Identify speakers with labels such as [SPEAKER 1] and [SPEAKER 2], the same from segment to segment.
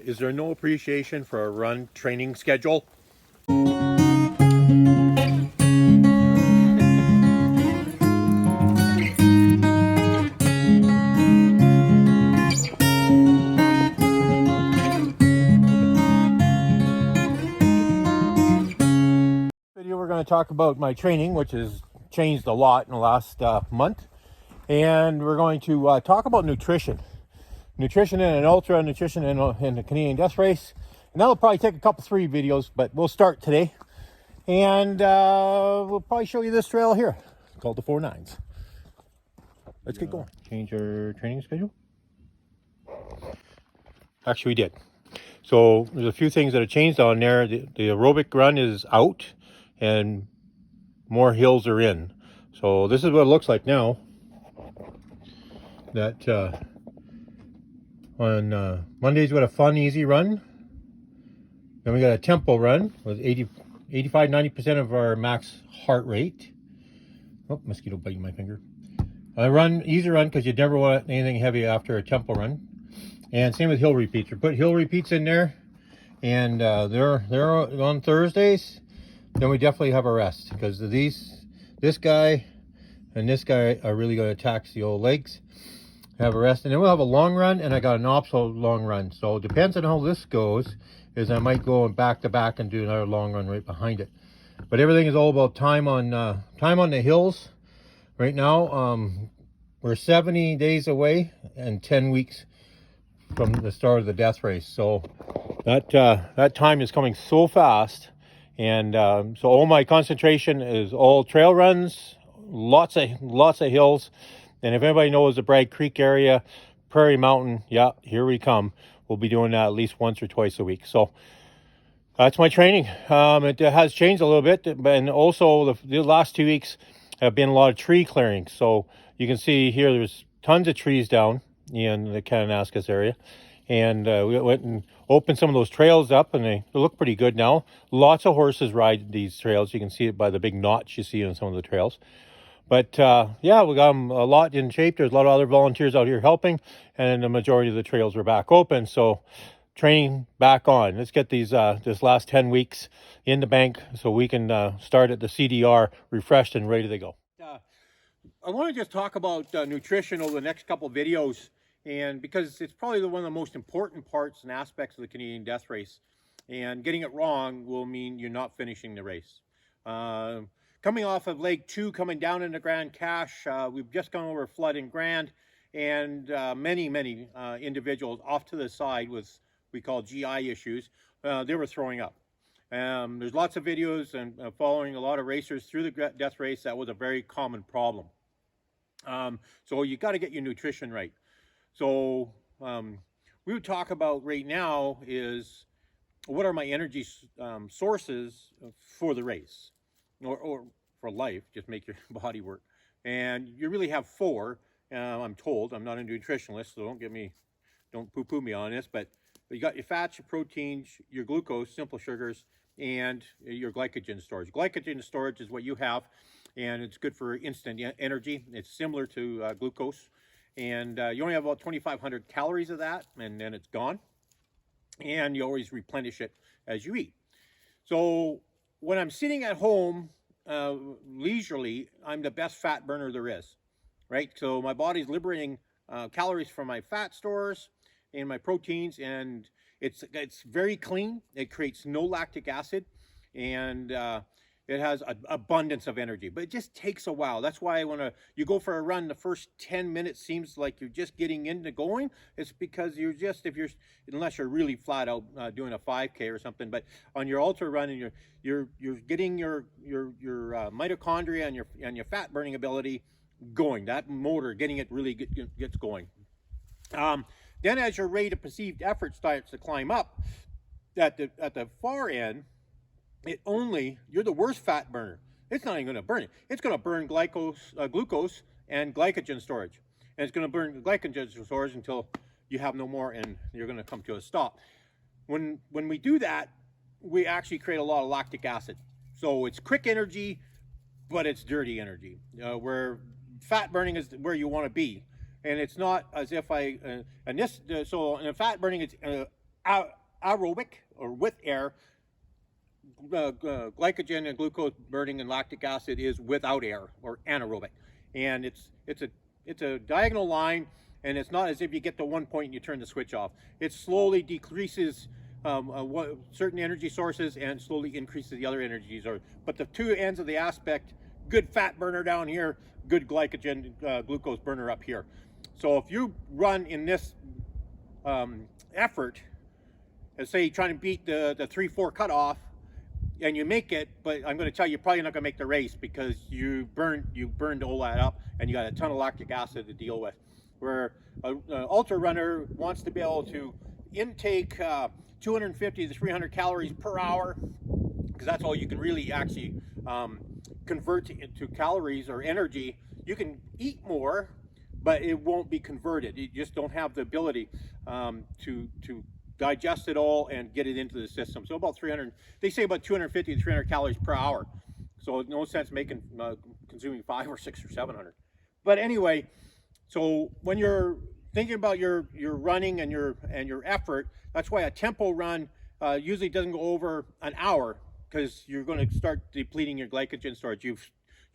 [SPEAKER 1] Is there no appreciation for a run training schedule? Video we're going to talk about my training, which has changed a lot in the last month, and we're going to talk about nutrition in an ultra, nutrition in the Canadian Death Race, and that'll probably take a couple 3 videos, but we'll start today, and we'll probably show you this trail here. It's called the 4-9s. Let's get going. Change our training schedule. Actually, we did. So there's a few things that have changed on there. The aerobic run is out and more hills are in. So this is what it looks like now. That on Mondays we got a fun, easy run. Then we got a tempo run with 85-90% of our max heart rate. Oh, mosquito biting my finger. Easy run because you never want anything heavy after a tempo run. And same with hill repeats. We put hill repeats in there, and they're on Thursdays. Then we definitely have a rest because this guy and this guy are really going to tax the old legs. Have a rest, and then we'll have a long run, and I got an optional long run. So it depends on how this goes. Is I might go back to back and do another long run right behind it. But everything is all about time on the hills. Right now, we're 70 days away and 10 weeks from the start of the death race. So that time is coming so fast, and so all my concentration is all trail runs, lots of hills. And if anybody knows the Bragg Creek area, Prairie Mountain, yeah, here we come. We'll be doing that at least once or twice a week. So that's my training. It has changed a little bit, and also the last 2 weeks have been a lot of tree clearing. So you can see here there's tons of trees down in the Kananaskis area, and we went and opened some of those trails up, and they look pretty good now. Lots of horses ride these trails. You can see it by the big knots you see on some of the trails. But yeah, we got them a lot in shape. There's a lot of other volunteers out here helping, and the majority of the trails are back open. So training back on. Let's get these this last 10 weeks in the bank so we can start at the CDR refreshed and ready to go. I want to just talk about nutrition over the next couple of videos, and because it's probably one of the most important parts and aspects of the Canadian Death Race, and getting it wrong will mean you're not finishing the race. Coming off of Leg 2, coming down into Grand Cache, we've just gone over Flood and Grand, and many individuals off to the side with we call GI issues. They were throwing up. There's lots of videos and following a lot of racers through the death race. That was a very common problem. So you got to get your nutrition right. So we would talk about right now is what are my energy sources for the race or for life, just make your body work. And you really have 4, I'm told. I'm not a nutritionist, so don't poo-poo me on this, but you got your fats, your proteins, your glucose, simple sugars, and your glycogen storage. Glycogen storage is what you have, and it's good for instant energy. It's similar to glucose, and you only have about 2,500 calories of that, and then it's gone. And you always replenish it as you eat. So when I'm sitting at home leisurely, I'm the best fat burner there is, right? So my body's liberating calories from my fat stores and my proteins, and it's very clean. It creates no lactic acid, and it has an abundance of energy, but it just takes a while. That's why when you go for a run, the first 10 minutes seems like you're just getting into going. It's because unless you're really flat out doing a 5K or something, but on your ultra run, and you're getting your mitochondria and your fat burning ability going. That motor, getting it really gets going. Then as your rate of perceived effort starts to climb up, at the far end, you're the worst fat burner. It's not even going to burn it. It's going to burn glucose and glycogen storage. And it's going to burn glycogen storage until you have no more and you're going to come to a stop. When we do that, we actually create a lot of lactic acid. So it's quick energy, but it's dirty energy. Where fat burning is where you want to be. And it's not as if so in fat burning, it's aerobic or with air. Glycogen and glucose burning and lactic acid is without air or anaerobic, and it's a diagonal line, and it's not as if you get to one point and you turn the switch off. It slowly decreases certain energy sources and slowly increases the other energy sources. But the two ends of the aspect, good fat burner down here, good glycogen glucose burner up here. So if you run in this effort, as say trying to beat the 3-4 cutoff, and you make it, but I'm going to tell you, you're probably not going to make the race because you burned all that up, and you got a ton of lactic acid to deal with. Where an ultra runner wants to be able to intake 250 to 300 calories per hour, because that's all you can really actually convert into calories or energy. You can eat more, but it won't be converted. You just don't have the ability to digest it all and get it into the system. So about 300, they say about 250 to 300 calories per hour. So no sense making consuming 5 or 6 or 700. But anyway, so when you're thinking about your running and your effort, that's why a tempo run usually doesn't go over an hour, because you're going to start depleting your glycogen storage. You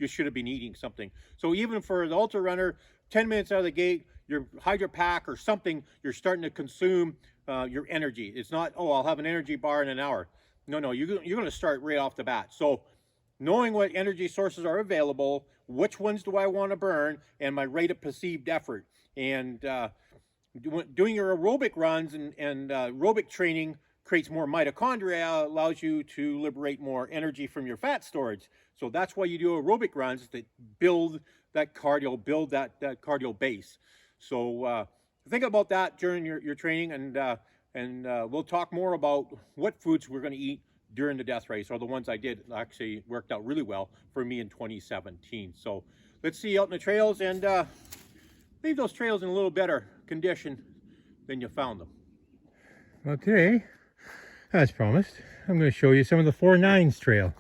[SPEAKER 1] should have been eating something. So even for the ultra runner, 10 minutes out of the gate, your Hydro Pack or something, you're starting to consume your energy. It's not, oh, I'll have an energy bar in an hour. No, you're going to start right off the bat. So knowing what energy sources are available, which ones do I want to burn, and my rate of perceived effort. And doing your aerobic runs and aerobic training creates more mitochondria, allows you to liberate more energy from your fat storage. So that's why you do aerobic runs, to build that cardio, build that cardio base. So think about that during your training, and we'll talk more about what foods we're going to eat during the death race, or the ones I did actually worked out really well for me in 2017. So let's see you out in the trails, and leave those trails in a little better condition than you found them. Well, today, as promised, I'm going to show you some of the 4-9s trail.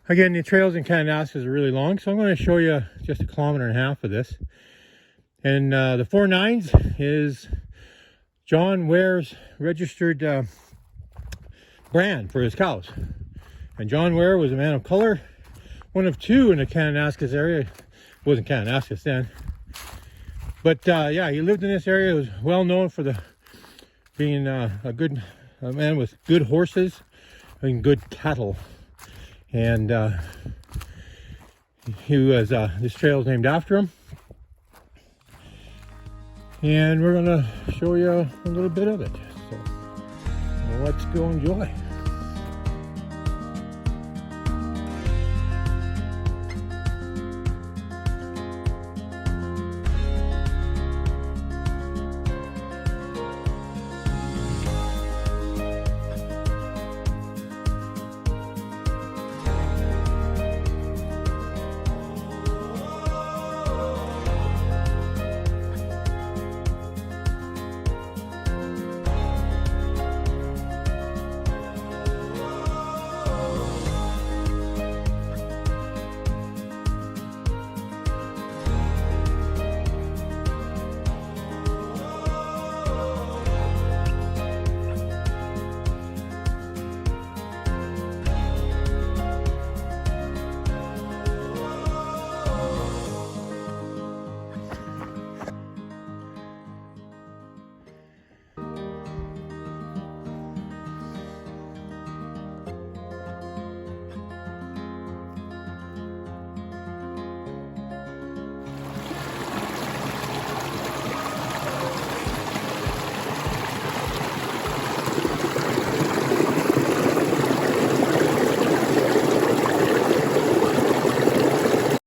[SPEAKER 1] Again, the trails in Kananaskis are really long, so I'm going to show you just 1.5 kilometers of this. And the 4-9s is John Ware's registered brand for his cows. And John Ware was a man of color, one of 2 in the Kananaskis area. It wasn't Kananaskis then. But yeah, he lived in this area. He was well known for being a man with good horses and good cattle. And this trail is named after him. And we're going to show you a little bit of it. So let's go enjoy.